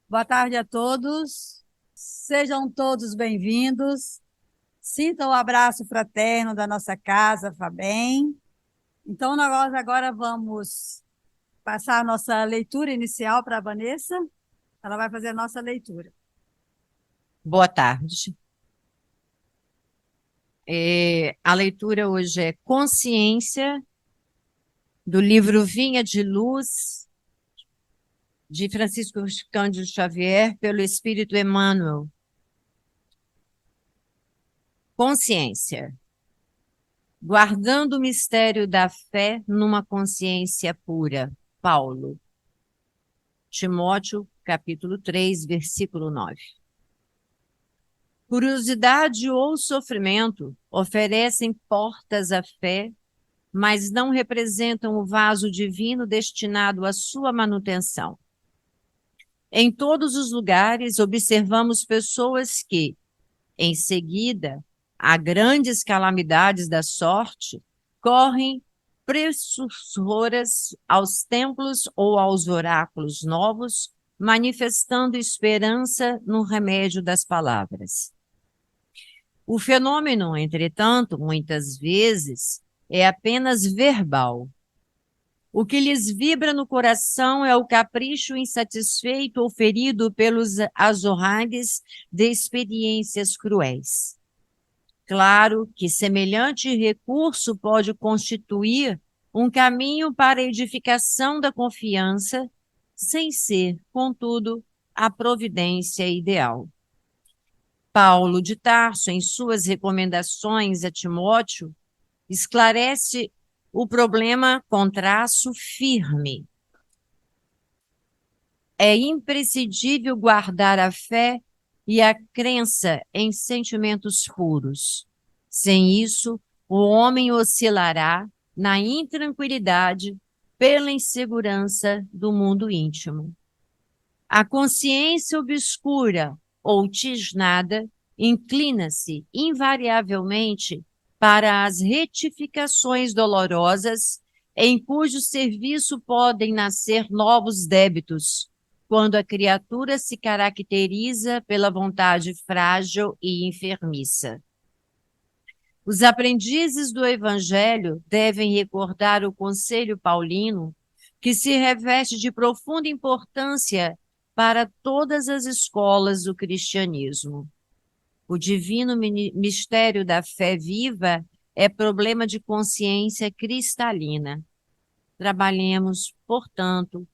Boa tarde a todos. Sejam todos bem-vindos. Sintam o abraço fraterno da nossa casa, Fabem. Então, nós agora vamos passar a nossa leitura inicial para a Vanessa. Ela vai fazer a nossa leitura. Boa tarde. A leitura hoje é Consciência, do livro Vinha de Luz, de Francisco Cândido Xavier, pelo Espírito Emmanuel. Consciência. Guardando o mistério da fé numa consciência pura. Paulo. Timóteo, capítulo 3, versículo 9. Curiosidade ou sofrimento oferecem portas à fé, mas não representam o vaso divino destinado à sua manutenção. Em todos os lugares, observamos pessoas que, em seguida, a grandes calamidades da sorte, correm pressursoras aos templos ou aos oráculos novos, manifestando esperança no remédio das palavras. O fenômeno, entretanto, muitas vezes, é apenas verbal. O que lhes vibra no coração é o capricho insatisfeito ou ferido pelos azorragues de experiências cruéis. Claro que semelhante recurso pode constituir um caminho para a edificação da confiança, sem ser, contudo, a providência ideal. Paulo de Tarso, em suas recomendações a Timóteo, esclarece o problema com traço firme. É imprescindível guardar a fé e a crença em sentimentos puros. Sem isso, o homem oscilará na intranquilidade pela insegurança do mundo íntimo. A consciência obscura ou tisnada inclina-se invariavelmente para as retificações dolorosas, em cujo serviço podem nascer novos débitos, quando a criatura se caracteriza pela vontade frágil e enfermiça. Os aprendizes do Evangelho devem recordar o conselho paulino, que se reveste de profunda importância para todas as escolas do cristianismo. O divino mistério da fé viva é problema de consciência cristalina. Trabalhemos, portanto,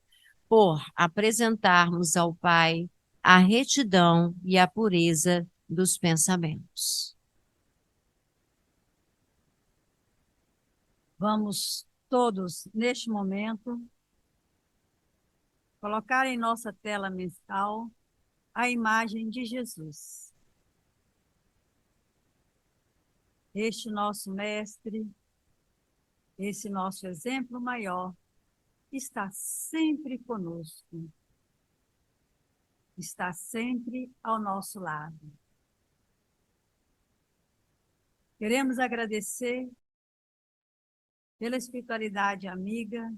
por apresentarmos ao Pai a retidão e a pureza dos pensamentos. Vamos todos, neste momento, colocar em nossa tela mensal a imagem de Jesus. Este nosso mestre, esse nosso exemplo maior, está sempre conosco, está sempre ao nosso lado. Queremos agradecer pela espiritualidade amiga,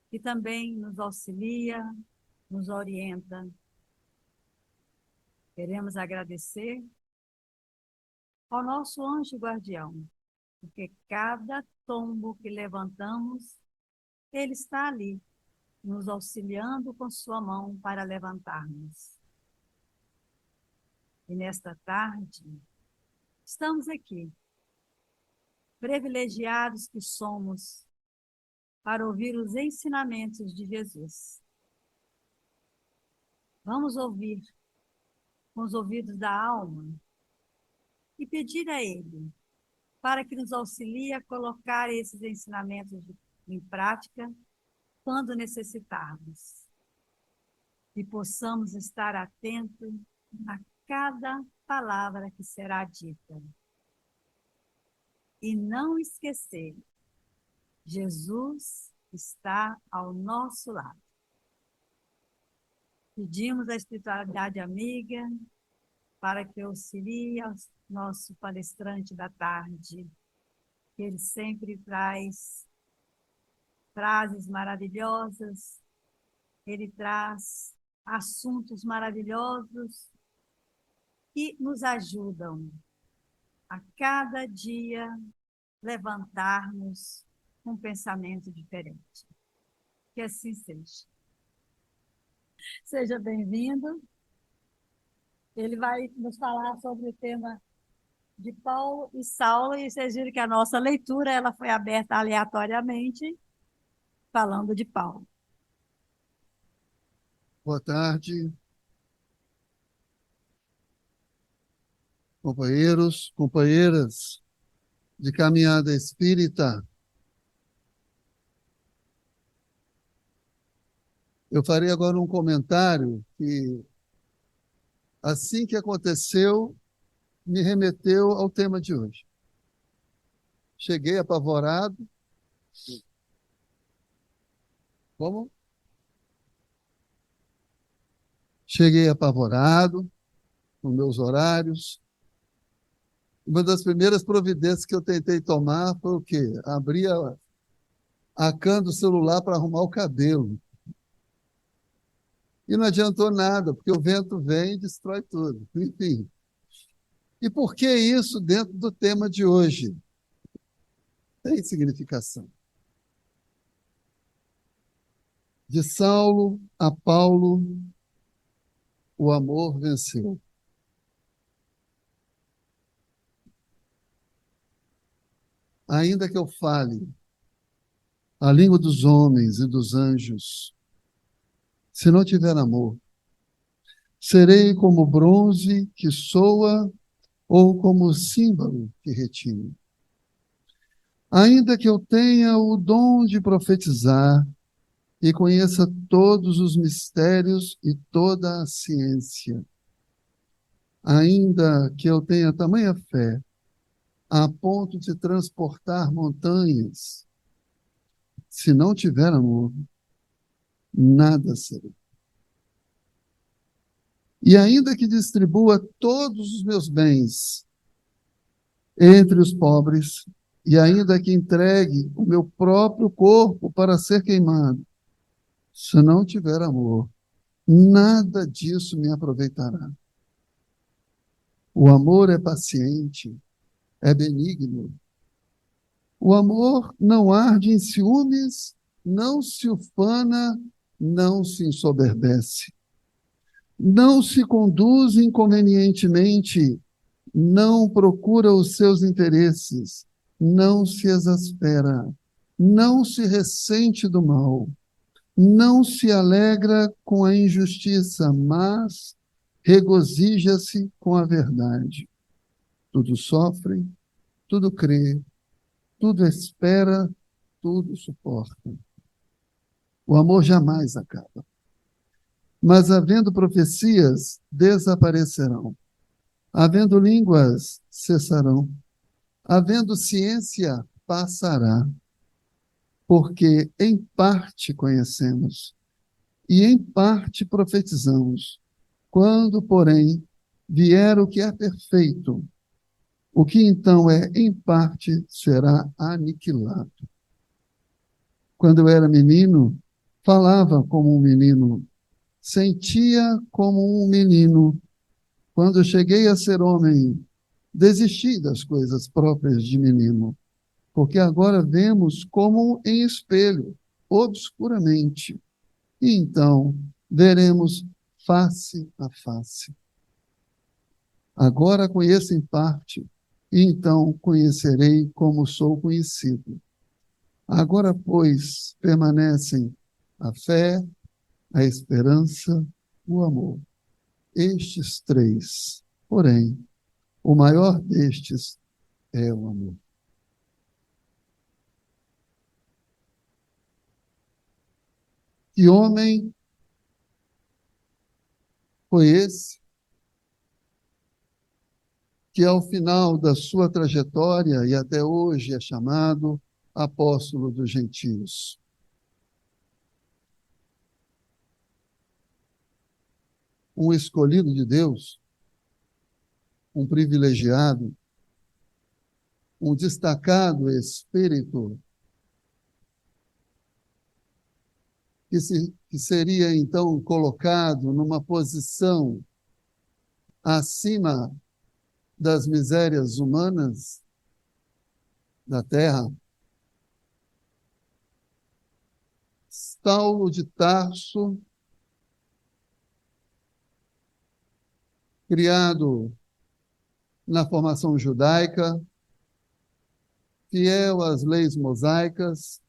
que também nos auxilia, nos orienta. Queremos agradecer ao nosso anjo guardião, porque cada tombo que levantamos, ele está ali, nos auxiliando com sua mão para levantarmos. E nesta tarde, estamos aqui, privilegiados que somos, para ouvir os ensinamentos de Jesus. Vamos ouvir com os ouvidos da alma e pedir a Ele para que nos auxilie a colocar esses ensinamentos em prática quando necessitarmos. E possamos estar atentos a cada palavra que será dita. E não esquecer, Jesus está ao nosso lado. Pedimos à espiritualidade amiga para que auxilie ao nosso palestrante da tarde, que ele sempre traz frases maravilhosas, ele traz assuntos maravilhosos que nos ajudam a cada dia levantarmos um pensamento diferente. Que assim seja. Seja bem-vindo. Ele vai nos falar sobre o tema de Paulo e Saulo, e vocês viram que a nossa leitura ela foi aberta aleatoriamente, falando de Paulo. Boa tarde, companheiros, companheiras de caminhada espírita. Eu farei agora um comentário que, assim que aconteceu, me remeteu ao tema de hoje. Cheguei apavorado. Como? Cheguei apavorado com meus horários. Uma das primeiras providências que eu tentei tomar foi o quê? Abrir a cana do celular para arrumar o cabelo. E não adiantou nada, porque o vento vem e destrói tudo. Enfim. E por que isso dentro do tema de hoje? Tem significação. De Saulo a Paulo, o amor venceu. Ainda que eu fale a língua dos homens e dos anjos, se não tiver amor, serei como bronze que soa ou como símbolo que retine. Ainda que eu tenha o dom de profetizar e conheça todos os mistérios e toda a ciência, ainda que eu tenha tamanha fé a ponto de transportar montanhas, se não tiver amor, nada serei. E ainda que distribua todos os meus bens entre os pobres, e ainda que entregue o meu próprio corpo para ser queimado, se não tiver amor, nada disso me aproveitará. O amor é paciente, é benigno. O amor não arde em ciúmes, não se ufana, não se ensoberbece. Não se conduz inconvenientemente, não procura os seus interesses, não se exaspera, não se ressente do mal, não se alegra com a injustiça, mas regozija-se com a verdade. Tudo sofre, tudo crê, tudo espera, tudo suporta. O amor jamais acaba. Mas havendo profecias, desaparecerão. Havendo línguas, cessarão. Havendo ciência, passará. Porque em parte conhecemos e em parte profetizamos. Quando, porém, vier o que é perfeito, o que então é em parte será aniquilado. Quando eu era menino, falava como um menino, sentia como um menino. Quando cheguei a ser homem, desisti das coisas próprias de menino, porque agora vemos como em espelho, obscuramente, e então veremos face a face. Agora conheço em parte, e então conhecerei como sou conhecido. Agora, pois, permanecem a fé, a esperança, o amor. Estes três, porém, o maior destes é o amor. Que homem foi esse que, ao final da sua trajetória e até hoje, é chamado apóstolo dos gentios? Um escolhido de Deus, um privilegiado, um destacado espírito que se que seria então colocado numa posição acima das misérias humanas da terra, Saulo de Tarso, criado na formação judaica, fiel às leis mosaicas,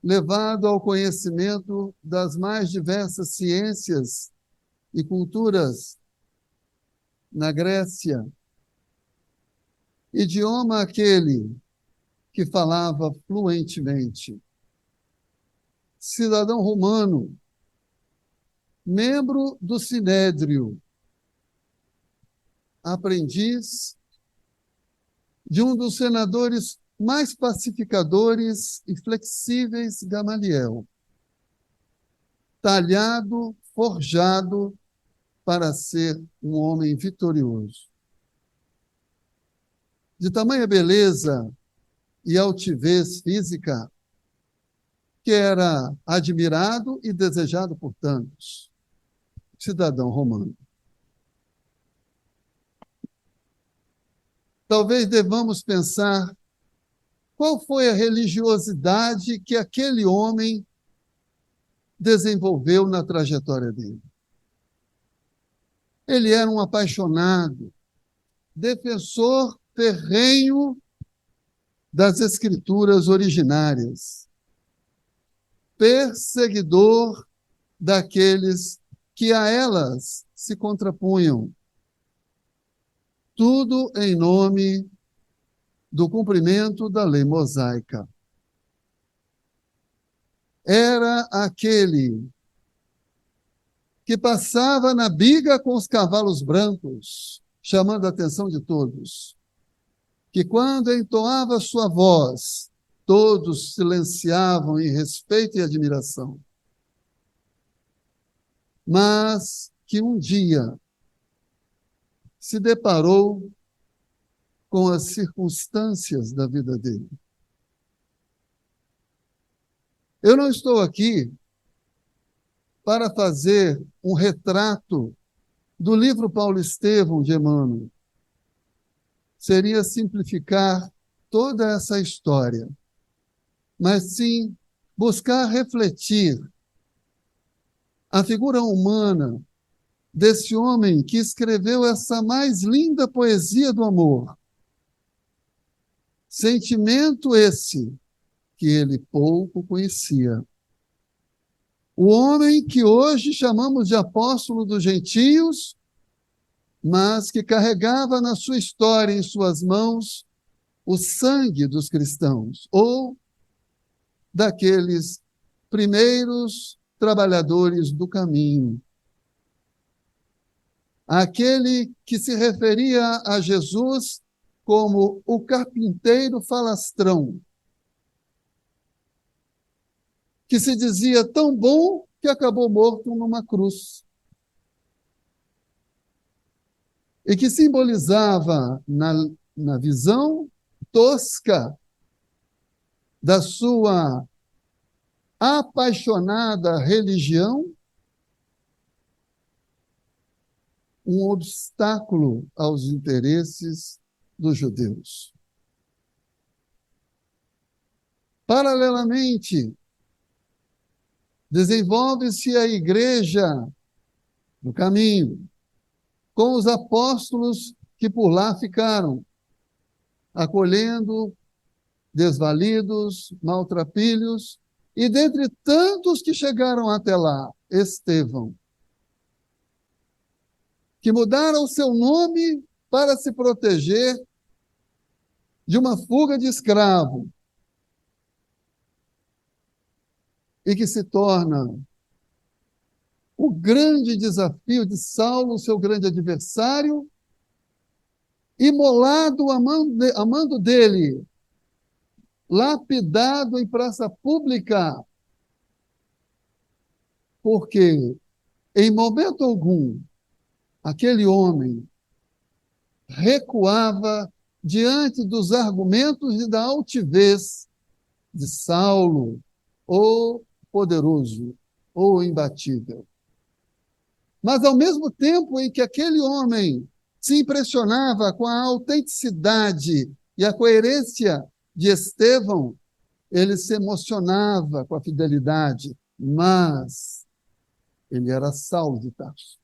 levado ao conhecimento das mais diversas ciências e culturas na Grécia, idioma aquele que falava fluentemente, cidadão romano, membro do Sinédrio, aprendiz de um dos senadores mais pacificadores e flexíveis, Gamaliel, talhado, forjado para ser um homem vitorioso. De tamanha beleza e altivez física, que era admirado e desejado por tantos, cidadão romano. Talvez devamos pensar qual foi a religiosidade que aquele homem desenvolveu na trajetória dele. Ele era um apaixonado, defensor ferrenho das escrituras originárias, perseguidor daqueles que a elas se contrapunham, tudo em nome do cumprimento da lei mosaica. Era aquele que passava na biga com os cavalos brancos, chamando a atenção de todos, que quando entoava sua voz, todos silenciavam em respeito e admiração. Mas que um dia se deparou com as circunstâncias da vida dele. Eu não estou aqui para fazer um retrato do livro Paulo Estevão de Emmanuel. Seria simplificar toda essa história, mas sim buscar refletir a figura humana desse homem que escreveu essa mais linda poesia do amor. Sentimento esse que ele pouco conhecia. O homem que hoje chamamos de apóstolo dos gentios, mas que carregava na sua história, em suas mãos, o sangue dos cristãos, ou daqueles primeiros trabalhadores do caminho. Aquele que se referia a Jesus como o carpinteiro falastrão, que se dizia tão bom que acabou morto numa cruz. E que simbolizava, na visão tosca da sua apaixonada religião, um obstáculo aos interesses dos judeus. Paralelamente, desenvolve-se a igreja no caminho, com os apóstolos que por lá ficaram, acolhendo desvalidos, maltrapilhos, e dentre tantos que chegaram até lá, Estevão, que mudaram o seu nome para se proteger de uma fuga de escravo, e que se torna o grande desafio de Saulo, seu grande adversário, imolado a mando dele, lapidado em praça pública, porque em momento algum aquele homem recuava diante dos argumentos e da altivez de Saulo ou poderoso ou imbatível. Mas, ao mesmo tempo em que aquele homem se impressionava com a autenticidade e a coerência de Estevão, ele se emocionava com a fidelidade, mas ele era Saulo de Tarso,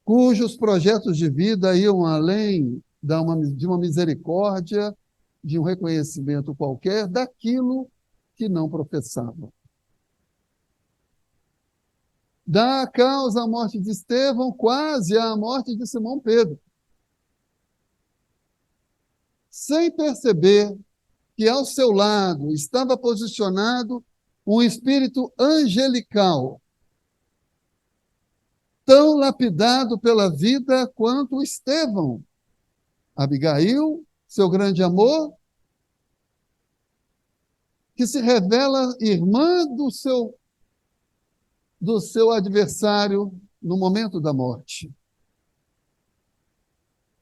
cujos projetos de vida iam além de uma misericórdia, de um reconhecimento qualquer daquilo que não professava. Dá causa à morte de Estevão, quase à morte de Simão Pedro, sem perceber que ao seu lado estava posicionado um espírito angelical, tão lapidado pela vida quanto Estevão. Abigail, seu grande amor, que se revela irmã do seu adversário no momento da morte.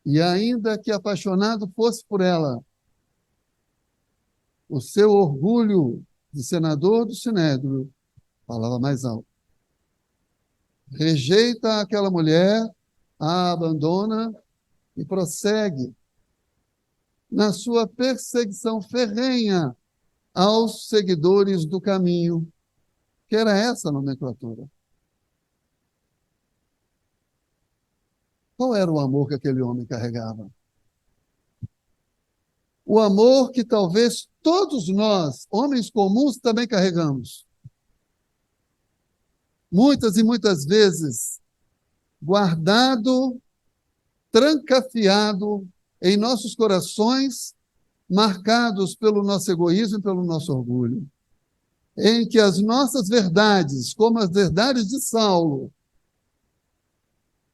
E ainda que apaixonado fosse por ela, o seu orgulho de senador do Sinédrio falava mais alto. Rejeita aquela mulher, a abandona e prossegue na sua perseguição ferrenha aos seguidores do caminho, que era essa a nomenclatura. Qual era o amor que aquele homem carregava? O amor que talvez todos nós, homens comuns, também carregamos. Muitas e muitas vezes, guardado, trancafiado em nossos corações, marcados pelo nosso egoísmo e pelo nosso orgulho, em que as nossas verdades, como as verdades de Saulo,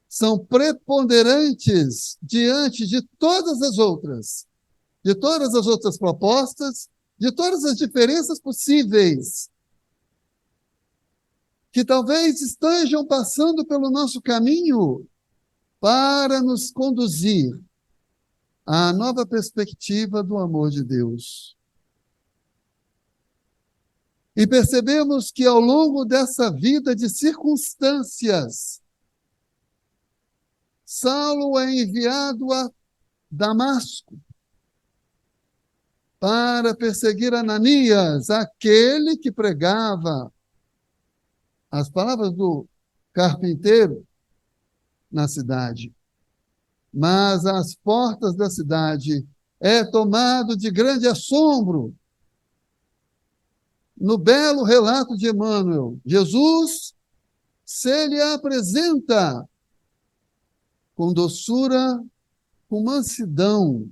são preponderantes diante de todas as outras propostas, de todas as diferenças possíveis, que talvez estejam passando pelo nosso caminho para nos conduzir à nova perspectiva do amor de Deus. E percebemos que ao longo dessa vida de circunstâncias, Saulo é enviado a Damasco para perseguir Ananias, aquele que pregava as palavras do carpinteiro na cidade. Mas às portas da cidade é tomado de grande assombro no belo relato de Emmanuel. Jesus se lhe apresenta com doçura, com mansidão,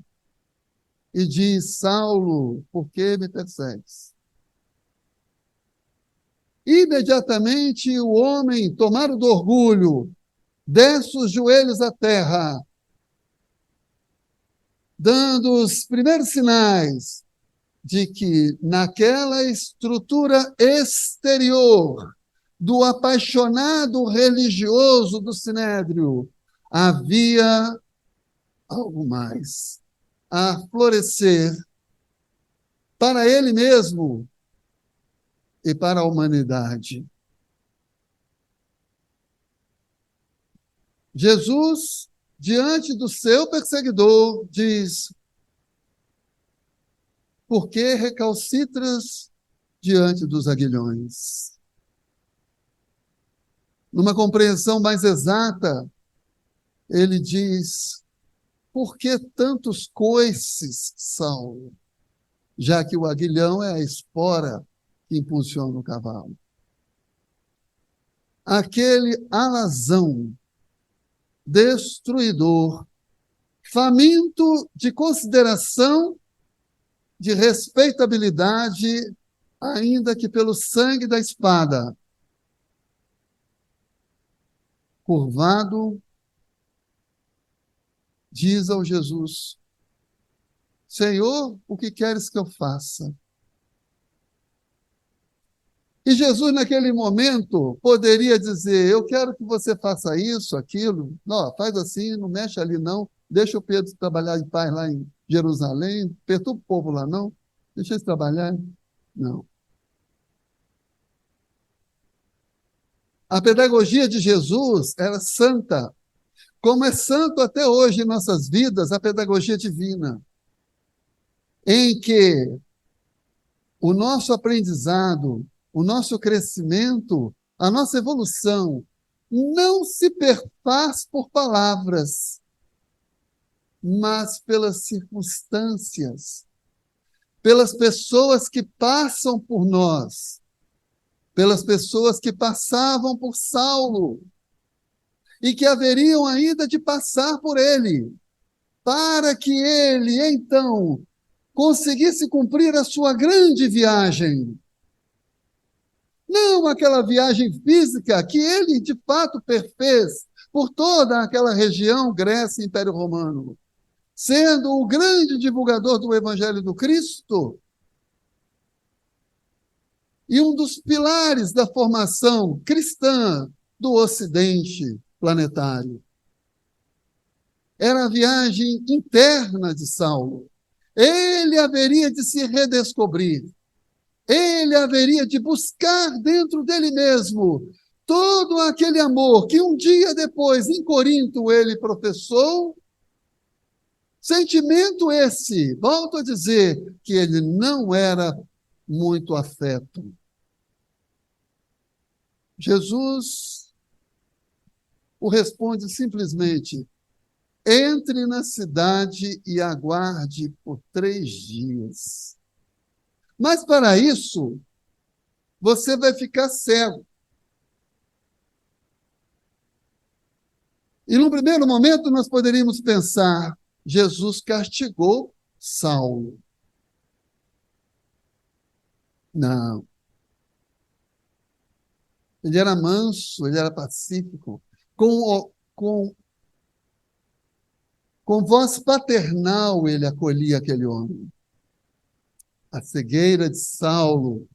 e diz: Saulo, por que me persegues? Imediatamente o homem, tomado do orgulho, desce os joelhos à terra, dando os primeiros sinais de que naquela estrutura exterior do apaixonado religioso do Sinédrio havia algo mais a florescer para ele mesmo e para a humanidade. Jesus, diante do seu perseguidor, diz: por que recalcitras diante dos aguilhões? Numa compreensão mais exata, ele diz: por que tantos coices, Saulo? Já que o aguilhão é a espora que impulsiona o cavalo. Aquele alazão destruidor, faminto de consideração, de respeitabilidade, ainda que pelo sangue da espada, curvado, diz ao Jesus: Senhor, o que queres que eu faça? E Jesus, naquele momento, poderia dizer: eu quero que você faça isso, aquilo. Não, faz assim, não mexe ali não. Deixa o Pedro trabalhar em paz lá em Jerusalém. Perturba o povo lá não. Deixa eles trabalhar. Não. A pedagogia de Jesus era santa, como é santo até hoje em nossas vidas a pedagogia divina, em que o nosso aprendizado, o nosso crescimento, a nossa evolução não se perfaz por palavras, mas pelas circunstâncias, pelas pessoas que passam por nós, pelas pessoas que passavam por Saulo e que haveriam ainda de passar por ele, para que ele, então, conseguisse cumprir a sua grande viagem. Não aquela viagem física que ele, de fato, perfez por toda aquela região, Grécia e Império Romano, sendo o grande divulgador do Evangelho do Cristo e um dos pilares da formação cristã do Ocidente planetário. Era a viagem interna de Saulo. Ele haveria de se redescobrir. Ele haveria de buscar dentro dele mesmo todo aquele amor que um dia depois, em Corinto, ele professou. Sentimento esse, volto a dizer, que ele não era muito afeto. Jesus o responde simplesmente: entre na cidade e aguarde por 3 dias. Mas para isso, você vai ficar cego. E num primeiro momento nós poderíamos pensar, Jesus castigou Saulo. Não. Ele era manso, ele era pacífico. Com voz paternal ele acolhia aquele homem. A cegueira de Saulo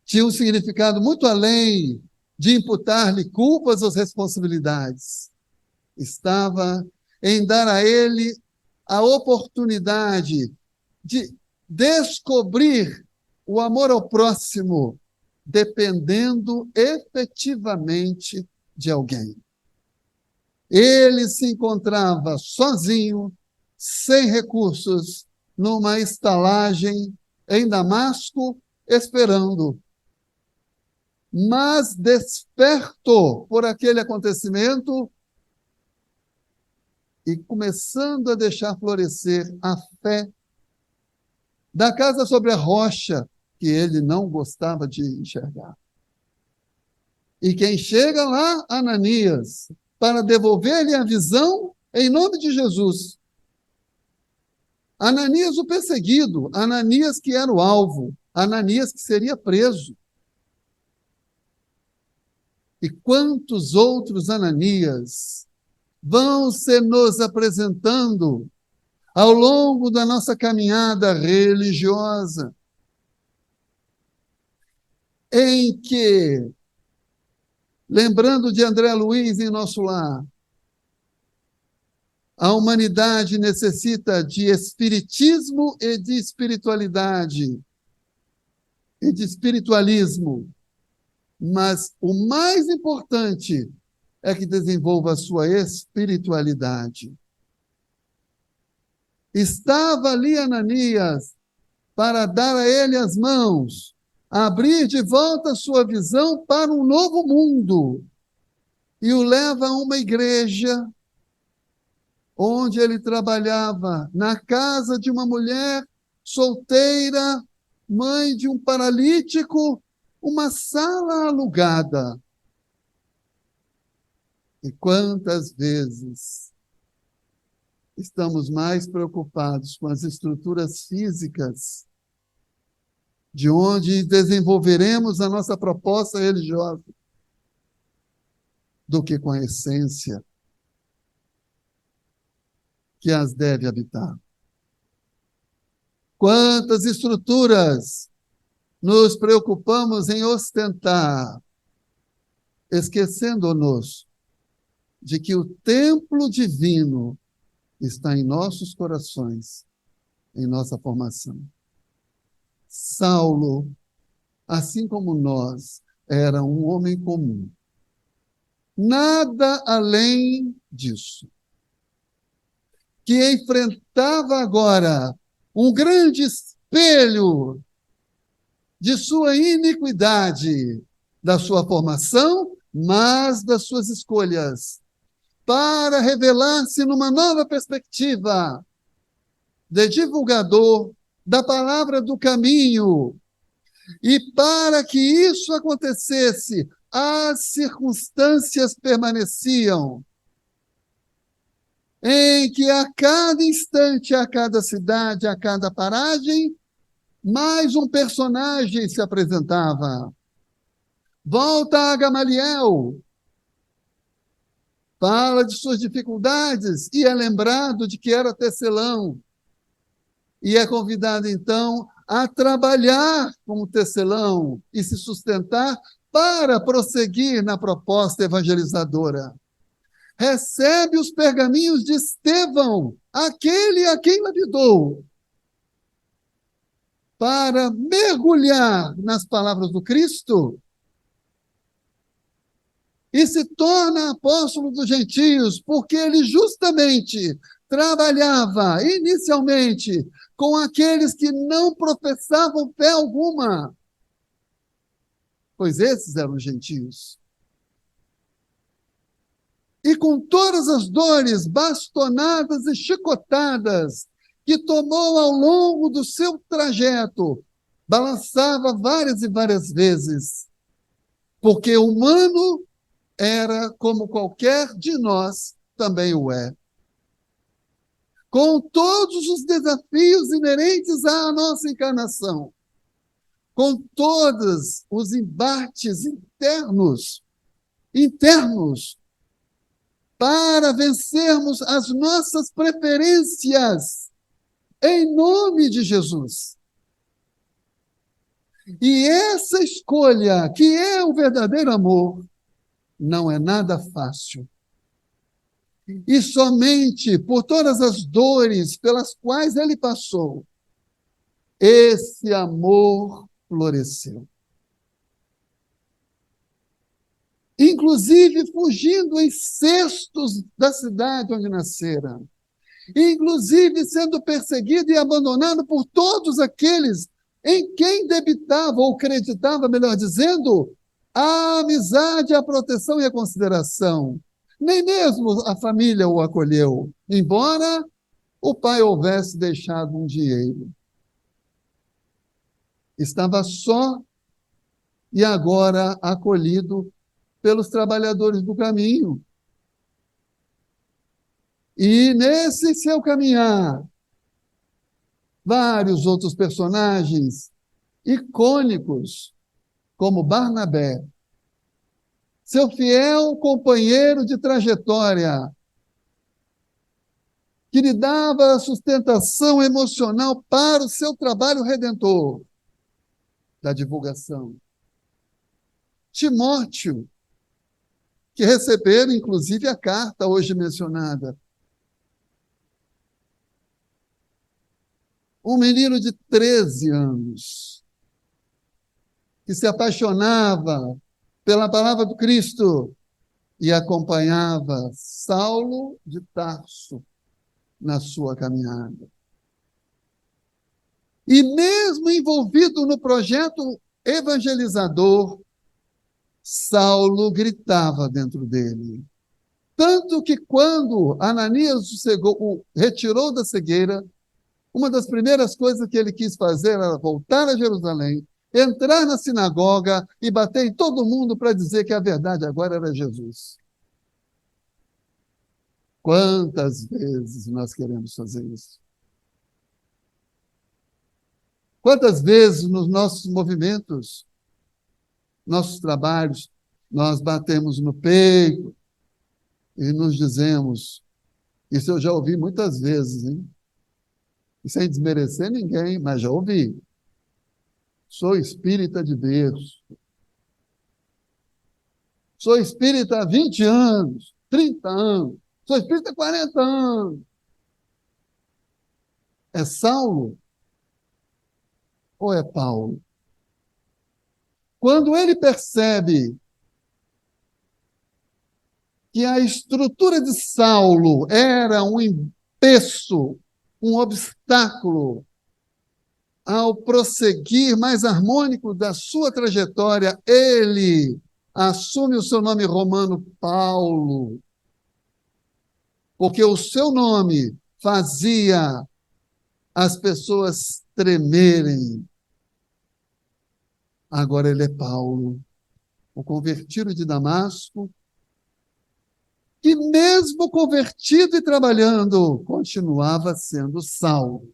tinha um significado muito além de imputar-lhe culpas ou responsabilidades. Estava em dar a ele a oportunidade de descobrir o amor ao próximo, dependendo efetivamente de alguém. Ele se encontrava sozinho, sem recursos, numa estalagem em Damasco, esperando. Mas, desperto por aquele acontecimento e começando a deixar florescer a fé da casa sobre a rocha, que ele não gostava de enxergar. E quem chega lá, Ananias, para devolver-lhe a visão em nome de Jesus. Ananias o perseguido, Ananias que era o alvo, Ananias que seria preso. E quantos outros Ananias vão se nos apresentando ao longo da nossa caminhada religiosa, em que, lembrando de André Luiz em Nosso Lar, a humanidade necessita de espiritismo e de espiritualidade, e de espiritualismo, mas o mais importante é que desenvolva a sua espiritualidade. Estava ali Ananias para dar a ele as mãos, abrir de volta a sua visão para um novo mundo, e o leva a uma igreja onde ele trabalhava, na casa de uma mulher solteira, mãe de um paralítico, uma sala alugada. E quantas vezes estamos mais preocupados com as estruturas físicas de onde desenvolveremos a nossa proposta religiosa do que com a essência que as deve habitar. Quantas estruturas nos preocupamos em ostentar, esquecendo-nos de que o templo divino está em nossos corações, em nossa formação. Saulo assim como nós, era um homem comum. Nada além disso. Que enfrentava agora um grande espelho de sua iniquidade, da sua formação, mas das suas escolhas, para revelar-se numa nova perspectiva de divulgador da palavra do caminho. E para que isso acontecesse, as circunstâncias permaneciam, em que a cada instante, a cada cidade, a cada paragem, mais um personagem se apresentava. Volta a Gamaliel, fala de suas dificuldades e é lembrado de que era tecelão. E é convidado, então, a trabalhar como tecelão e se sustentar para prosseguir na proposta evangelizadora. Recebe os pergaminhos de Estevão, aquele a quem lapidou, para mergulhar nas palavras do Cristo e se torna apóstolo dos gentios, porque ele justamente trabalhava inicialmente com aqueles que não professavam fé alguma, pois esses eram gentios. E com todas as dores, bastonadas e chicotadas que tomou ao longo do seu trajeto, balançava várias e várias vezes, porque humano era como qualquer de nós também o é. Com todos os desafios inerentes à nossa encarnação, com todos os embates internos, para vencermos as nossas preferências, em nome de Jesus. E essa escolha, que é o verdadeiro amor, não é nada fácil. E somente por todas as dores pelas quais ele passou, esse amor floresceu. Inclusive fugindo em cestos da cidade onde nascera, inclusive sendo perseguido e abandonado por todos aqueles em quem debitava, ou acreditava, melhor dizendo, a amizade, a proteção e a consideração. Nem mesmo a família o acolheu, embora o pai houvesse deixado um dinheiro. Estava só e agora acolhido pelos trabalhadores do caminho. E nesse seu caminhar, vários outros personagens icônicos, como Barnabé, seu fiel companheiro de trajetória, que lhe dava sustentação emocional para o seu trabalho redentor da divulgação. Timóteo, que receberam, inclusive, a carta hoje mencionada. Um menino de 13 anos, que se apaixonava pela palavra do Cristo e acompanhava Saulo de Tarso na sua caminhada. E mesmo envolvido no projeto evangelizador, Saulo gritava dentro dele. Tanto que quando Ananias o retirou da cegueira, uma das primeiras coisas que ele quis fazer era voltar a Jerusalém, entrar na sinagoga e bater em todo mundo para dizer que a verdade agora era Jesus. Quantas vezes nós queremos fazer isso? Quantas vezes nos nossos movimentos, nossos trabalhos, nós batemos no peito e nos dizemos, isso eu já ouvi muitas vezes, hein? E sem desmerecer ninguém, mas já ouvi. Sou espírita de berço. Sou espírita há 20 anos, 30 anos. Sou espírita há 40 anos. É Saulo ou é Paulo? Quando ele percebe que a estrutura de Saulo era um empeço, um obstáculo ao prosseguir mais harmônico da sua trajetória, ele assume o seu nome romano Paulo, porque o seu nome fazia as pessoas tremerem. Agora ele é Paulo, o convertido de Damasco, que mesmo convertido e trabalhando, continuava sendo Saulo.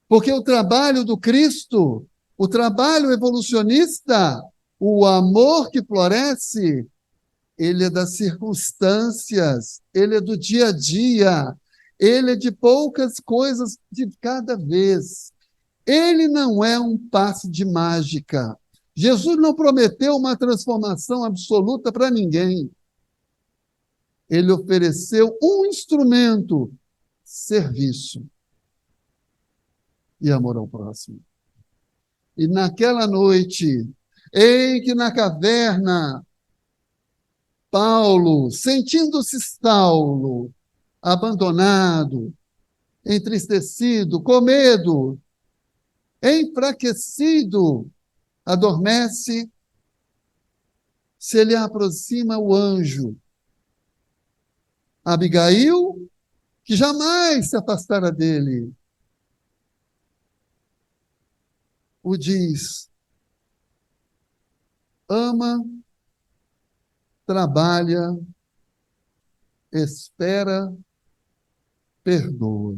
Porque o trabalho do Cristo, o trabalho evolucionista, o amor que floresce, ele é das circunstâncias, ele é do dia a dia, ele é de poucas coisas de cada vez. Ele não é um passe de mágica. Jesus não prometeu uma transformação absoluta para ninguém. Ele ofereceu um instrumento, serviço e amor ao próximo. E naquela noite, em que na caverna, Paulo, sentindo-se Saulo, abandonado, entristecido, com medo, enfraquecido, adormece, se lhe aproxima o anjo. Abigail, que jamais se afastara dele, o diz: ama, trabalha, espera, perdoa.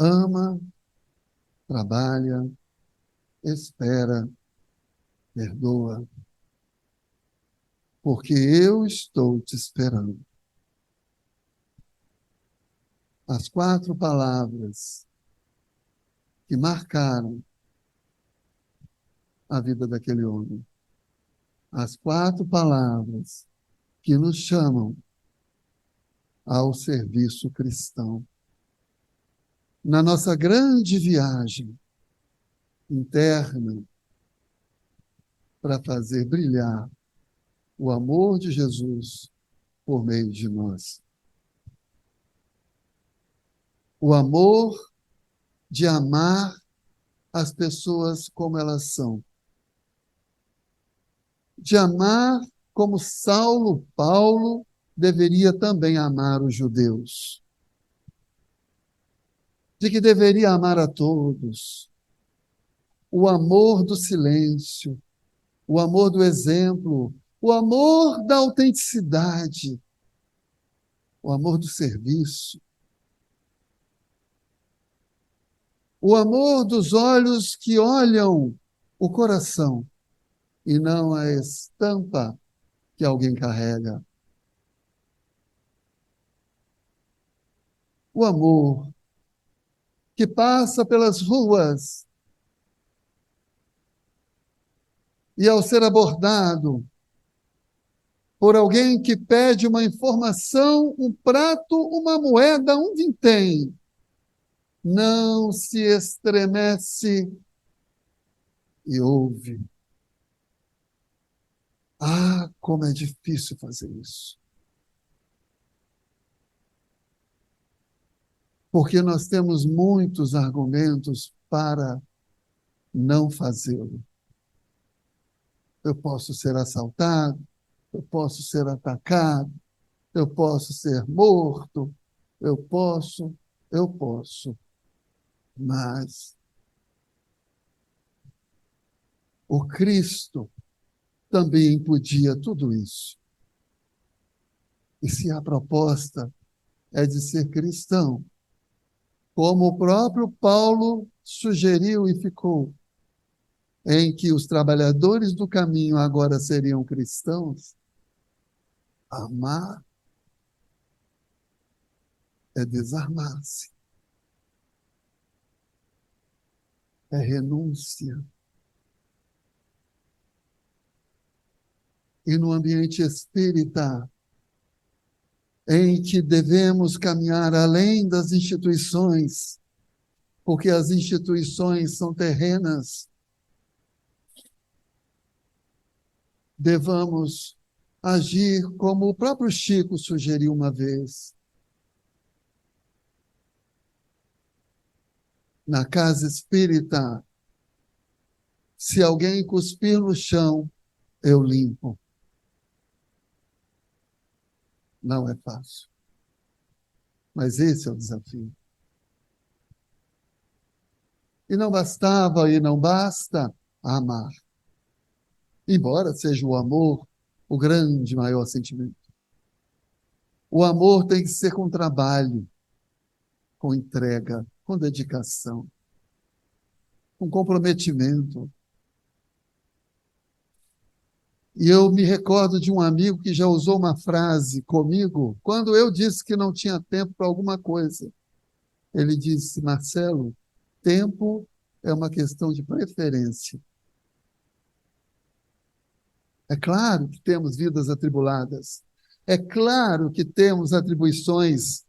Ama, trabalha, espera, perdoa. Porque eu estou te esperando. As 4 palavras que marcaram a vida daquele homem. As 4 palavras que nos chamam ao serviço cristão. Na nossa grande viagem interna para fazer brilhar o amor de Jesus por meio de nós. O amor de amar as pessoas como elas são. De amar como Paulo deveria também amar os judeus. De que deveria amar a todos. O amor do silêncio, o amor do exemplo, o amor da autenticidade, o amor do serviço, o amor dos olhos que olham o coração e não a estampa que alguém carrega. O amor que passa pelas ruas e, ao ser abordado por alguém que pede uma informação, um prato, uma moeda, um vintém, não se estremece e ouve. Ah, como é difícil fazer isso. Porque nós temos muitos argumentos para não fazê-lo. Eu posso ser assaltado, eu posso ser atacado, eu posso ser morto, eu posso. Mas o Cristo também podia tudo isso. E se a proposta é de ser cristão, como o próprio Paulo sugeriu e ficou, em que os trabalhadores do caminho agora seriam cristãos, amar é desarmar-se, é renúncia. E no ambiente espírita, em que devemos caminhar além das instituições, porque as instituições são terrenas, devamos agir como o próprio Chico sugeriu uma vez. Na casa espírita, se alguém cuspir no chão, eu limpo. Não é fácil. Mas esse é o desafio. E não bastava e não basta amar. Embora seja o amor o grande, maior sentimento. O amor tem que ser com trabalho, com entrega, com dedicação, com comprometimento. E eu me recordo de um amigo que já usou uma frase comigo, quando eu disse que não tinha tempo para alguma coisa. Ele disse: Marcelo, tempo é uma questão de preferência. É claro que temos vidas atribuladas. É claro que temos atribuições,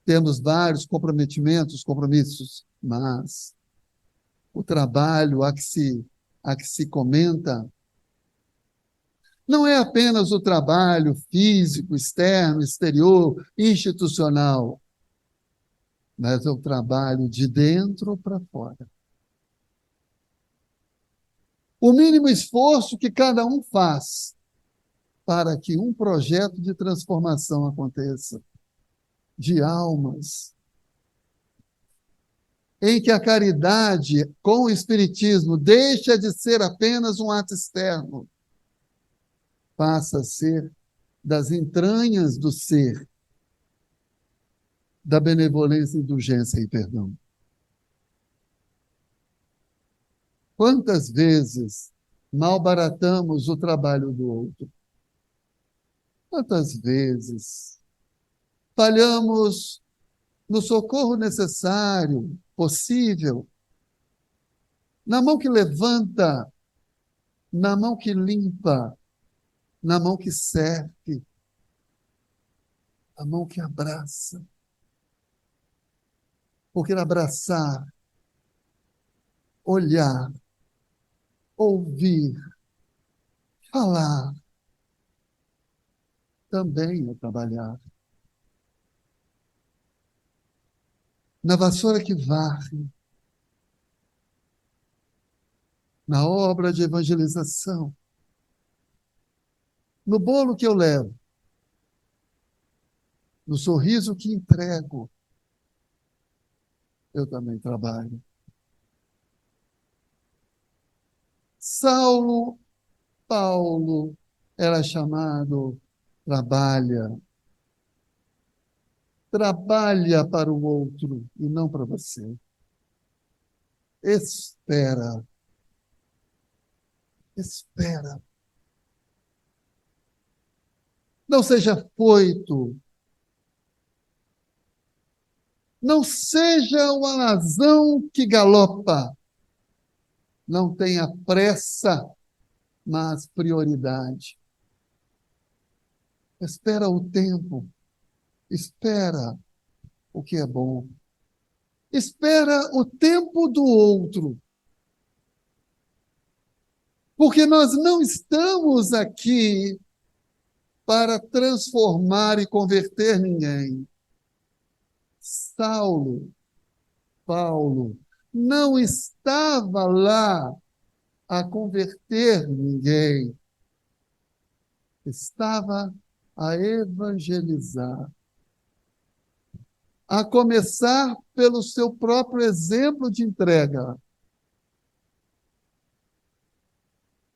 temos vários compromissos, mas o trabalho a que se comenta não é apenas o trabalho físico, externo, exterior, institucional, mas é o trabalho de dentro para fora. O mínimo esforço que cada um faz para que um projeto de transformação aconteça, de almas, em que a caridade com o Espiritismo deixa de ser apenas um ato externo, passa a ser das entranhas do ser, da benevolência, indulgência e perdão. Quantas vezes malbaratamos o trabalho do outro? Quantas vezes falhamos no socorro necessário, possível, na mão que levanta, na mão que limpa, na mão que serve, na mão que abraça. Porque abraçar, olhar, ouvir, falar, também é trabalhar. Na vassoura que varre, na obra de evangelização, no bolo que eu levo, no sorriso que entrego, eu também trabalho. Paulo era chamado trabalha. Trabalha para o outro e não para você. Espera. Espera. Não seja foito. Não seja o alazão que galopa. Não tenha pressa, mas prioridade. Espera o tempo. Espera o que é bom. Espera o tempo do outro. Porque nós não estamos aqui para transformar e converter ninguém. Paulo, não estava lá a converter ninguém. Estava a evangelizar. A começar pelo seu próprio exemplo de entrega.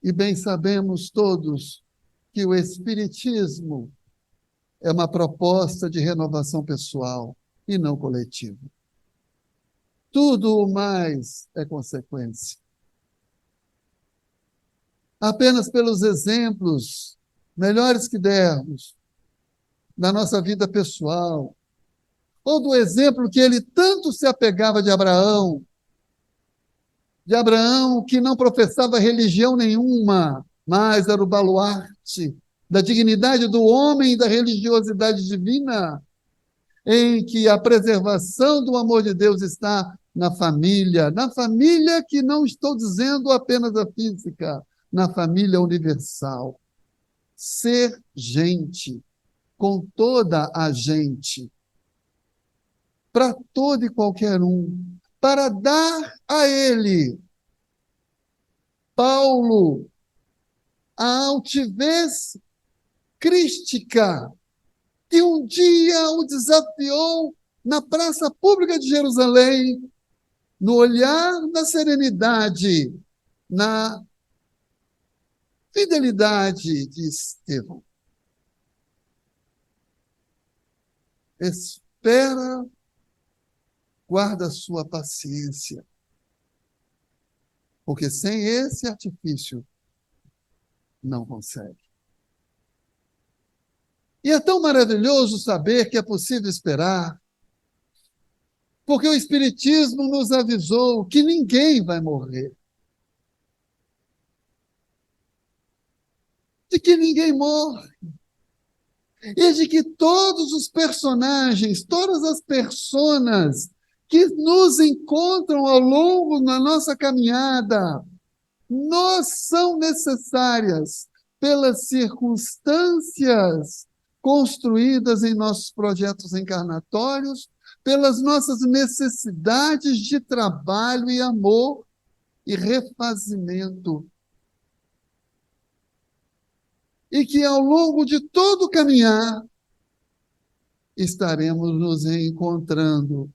E bem sabemos todos que o Espiritismo é uma proposta de renovação pessoal e não coletiva. Tudo o mais é consequência. Apenas pelos exemplos melhores que dermos da nossa vida pessoal, ou do exemplo que ele tanto se apegava de Abraão que não professava religião nenhuma, mas era o baluarte da dignidade do homem e da religiosidade divina, em que a preservação do amor de Deus está na família que não estou dizendo apenas a física, na família universal. Ser gente, com toda a gente, para todo e qualquer um, para dar a ele, Paulo, a altivez crística que um dia o desafiou na praça pública de Jerusalém, no olhar da serenidade, na fidelidade de Estevão. Espera, guarda sua paciência, porque sem esse artifício não consegue. E é tão maravilhoso saber que é possível esperar, porque o Espiritismo nos avisou que ninguém vai morrer, de que ninguém morre, e de que todos os personagens, todas as personas que nos encontram ao longo da nossa caminhada, nos são necessárias pelas circunstâncias construídas em nossos projetos encarnatórios, pelas nossas necessidades de trabalho e amor e refazimento. E que ao longo de todo o caminhar estaremos nos reencontrando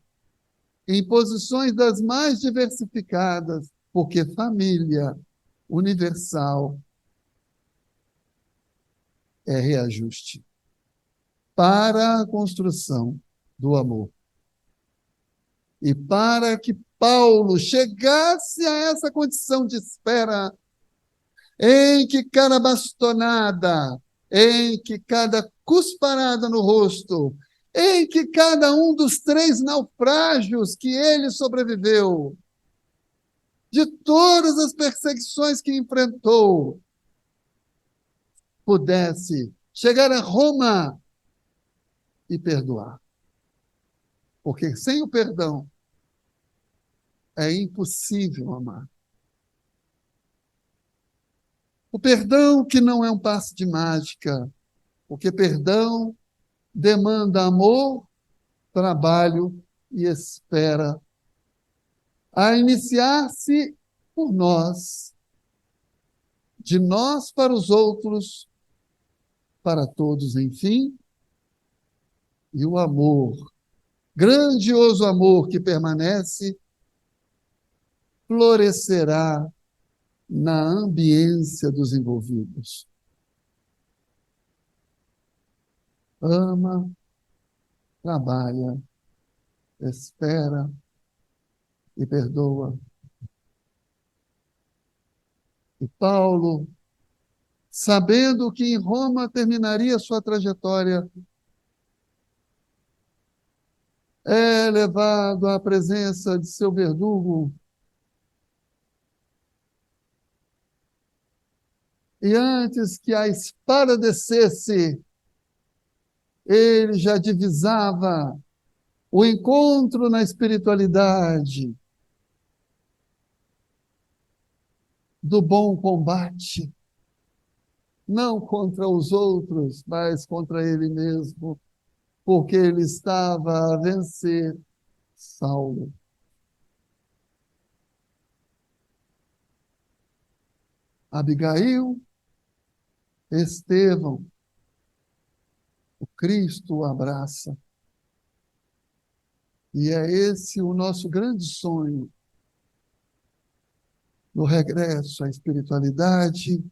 em posições das mais diversificadas, porque família universal é reajuste para a construção do amor. E para que Paulo chegasse a essa condição de espera, em que cada bastonada, em que cada cusparada no rosto, em que cada um dos 3 naufrágios que ele sobreviveu, de todas as perseguições que enfrentou, pudesse chegar a Roma e perdoar. Porque sem o perdão é impossível amar. O perdão que não é um passe de mágica, porque perdão demanda amor, trabalho e espera a iniciar-se por nós, de nós para os outros, para todos, enfim, e o amor, grandioso amor que permanece, florescerá na ambiência dos envolvidos. Ama, trabalha, espera e perdoa. E Paulo, sabendo que em Roma terminaria sua trajetória, é levado à presença de seu verdugo. E antes que a espada descesse, ele já divisava o encontro na espiritualidade do bom combate, não contra os outros, mas contra ele mesmo, porque ele estava a vencer Saulo. Abigail, Estevão, o Cristo o abraça. E é esse o nosso grande sonho, no regresso à espiritualidade,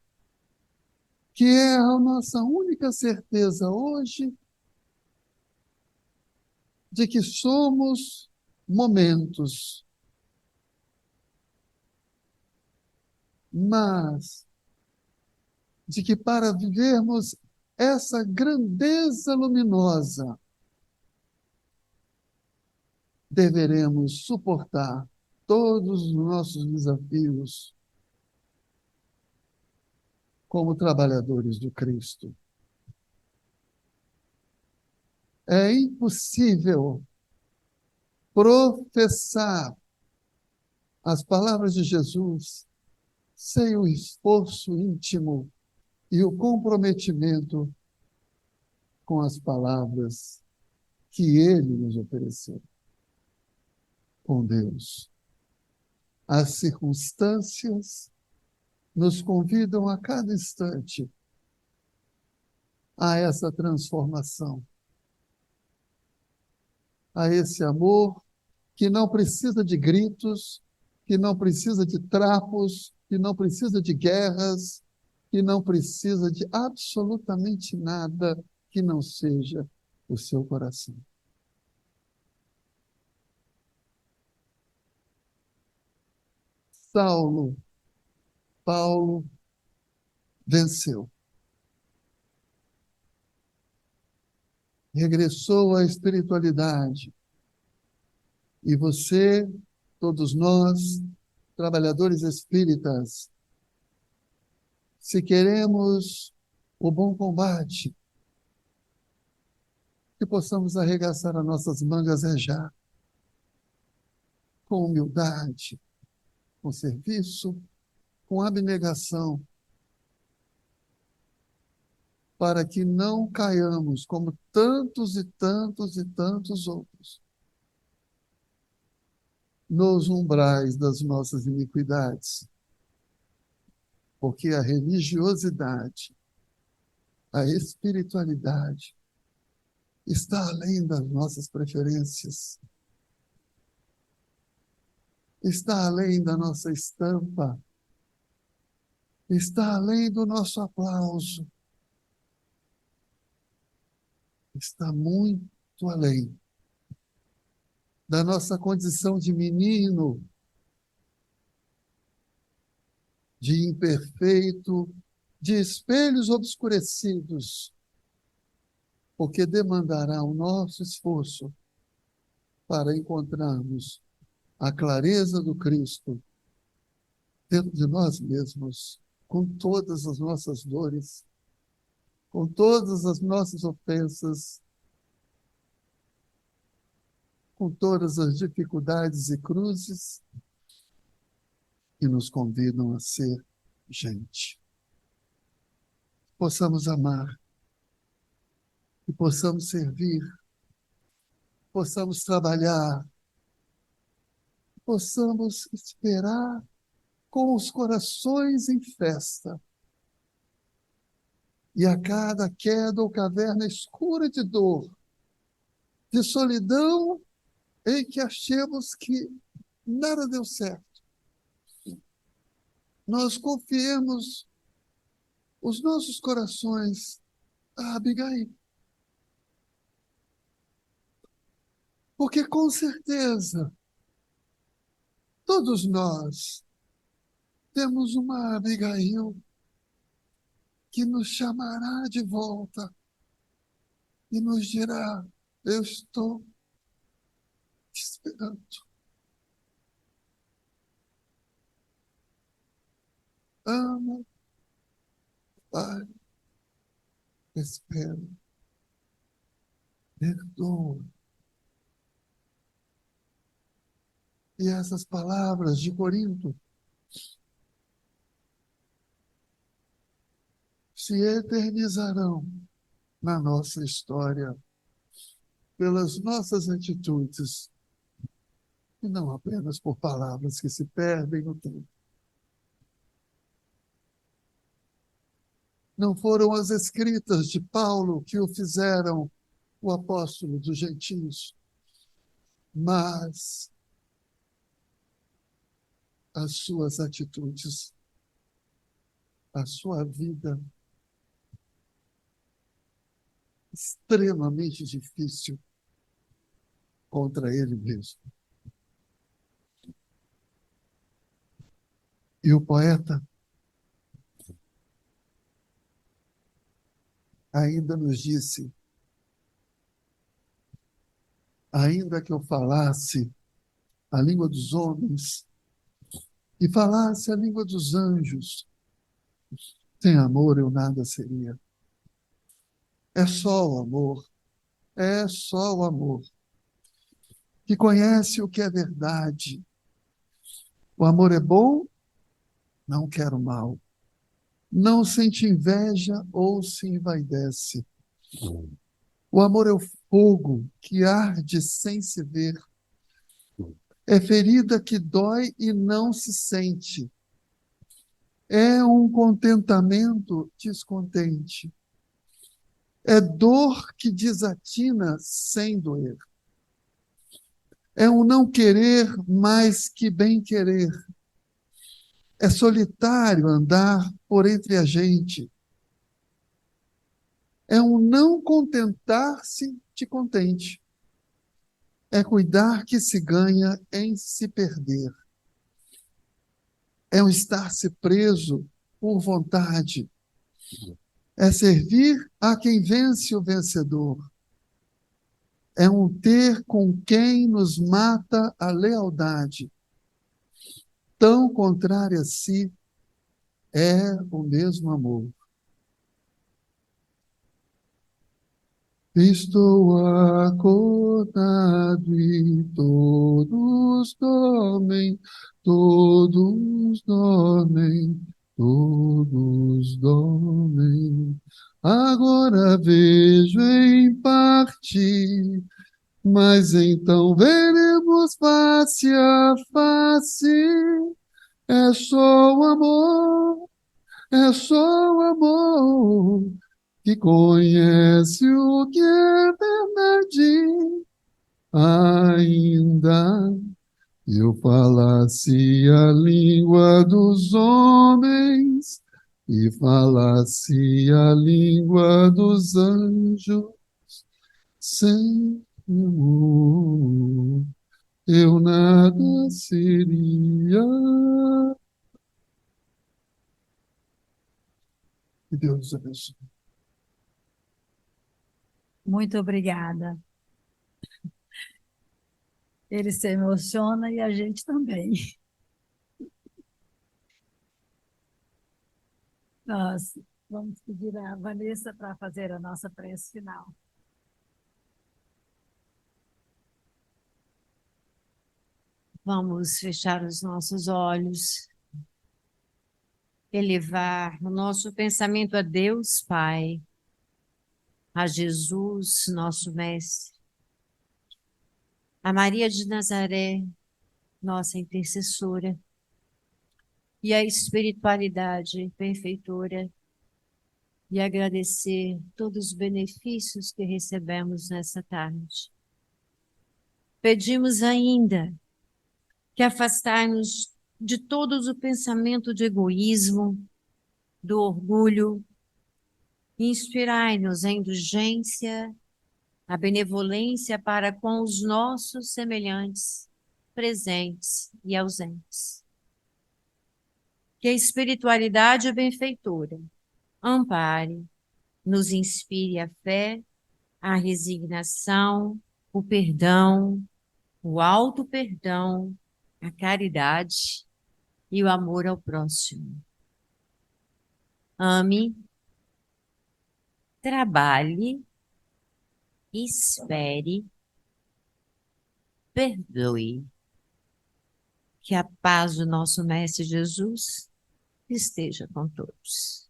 que é a nossa única certeza hoje de que somos momentos, mas de que para vivermos essa grandeza luminosa, deveremos suportar todos os nossos desafios como trabalhadores do Cristo. É impossível professar as palavras de Jesus sem o esforço íntimo e o comprometimento com as palavras que ele nos ofereceu com Deus. As circunstâncias nos convidam a cada instante a essa transformação, a esse amor que não precisa de gritos, que não precisa de trapos, que não precisa de guerras, que não precisa de absolutamente nada que não seja o seu coração. Paulo venceu. Regressou à espiritualidade. E você, todos nós, trabalhadores espíritas, se queremos o bom combate, que possamos arregaçar as nossas mangas já, com humildade, com serviço, com abnegação, para que não caiamos como tantos e tantos e tantos outros nos umbrais das nossas iniquidades. Porque a religiosidade, a espiritualidade, está além das nossas preferências, está além da nossa estampa, está além do nosso aplauso, está muito além da nossa condição de menino, de imperfeito, de espelhos obscurecidos, porque demandará o nosso esforço para encontrarmos a clareza do Cristo dentro de nós mesmos, com todas as nossas dores, com todas as nossas ofensas, com todas as dificuldades e cruzes que nos convidam a ser gente. Possamos amar, que possamos servir, possamos trabalhar, possamos esperar com os corações em festa. E a cada queda ou caverna escura de dor, de solidão, em que achemos que nada deu certo, nós confiemos os nossos corações a Abigail. Porque com certeza, todos nós temos uma Abigail que nos chamará de volta e nos dirá: eu estou te esperando. Ama, Pai, espero, perdoa. E essas palavras de Corinto se eternizarão na nossa história pelas nossas atitudes e não apenas por palavras que se perdem no tempo. Não foram as escritas de Paulo que o fizeram o apóstolo dos gentios, mas as suas atitudes, a sua vida extremamente difícil contra ele mesmo. E o poeta ainda nos disse: ainda que eu falasse a língua dos homens e falasse a língua dos anjos, sem amor eu nada seria. É só o amor, é só o amor, que conhece o que é verdade, O amor é bom, não quer o mal. Não sente inveja ou se envaidece. O amor é o fogo que arde sem se ver. É ferida que dói e não se sente. É um contentamento descontente. É dor que desatina sem doer. É um não querer mais que bem querer. É solitário andar por entre a gente. É um não contentar-se de contente. É cuidar que se ganha em se perder. É um estar-se preso por vontade. É servir a quem vence o vencedor. É um ter com quem nos mata a lealdade. Tão contrário a si é o mesmo amor. Estou acordado e todos dormem, todos dormem. Agora vejo em parte, mas então veremos face a face. É só o amor, é só o amor que conhece o que é verdade. Ainda eu falasse a língua dos homens e falasse a língua dos anjos, sem amor eu nada seria. Que Deus abençoe. Muito obrigada. Ele se emociona e a gente também. Nós vamos pedir a Vanessa para fazer a nossa prece final. Vamos fechar os nossos olhos, elevar o nosso pensamento a Deus Pai, a Jesus, nosso Mestre, a Maria de Nazaré, nossa intercessora, e a espiritualidade perfeitora, e agradecer todos os benefícios que recebemos nessa tarde. Pedimos ainda que afastai-nos de todos o pensamento de egoísmo, do orgulho, e inspirai-nos a indulgência, a benevolência para com os nossos semelhantes, presentes e ausentes. Que a espiritualidade benfeitora ampare, nos inspire a fé, a resignação, o perdão, o auto-perdão, a caridade e o amor ao próximo. Ame, trabalhe, espere, perdoe. Que a paz do nosso Mestre Jesus esteja com todos.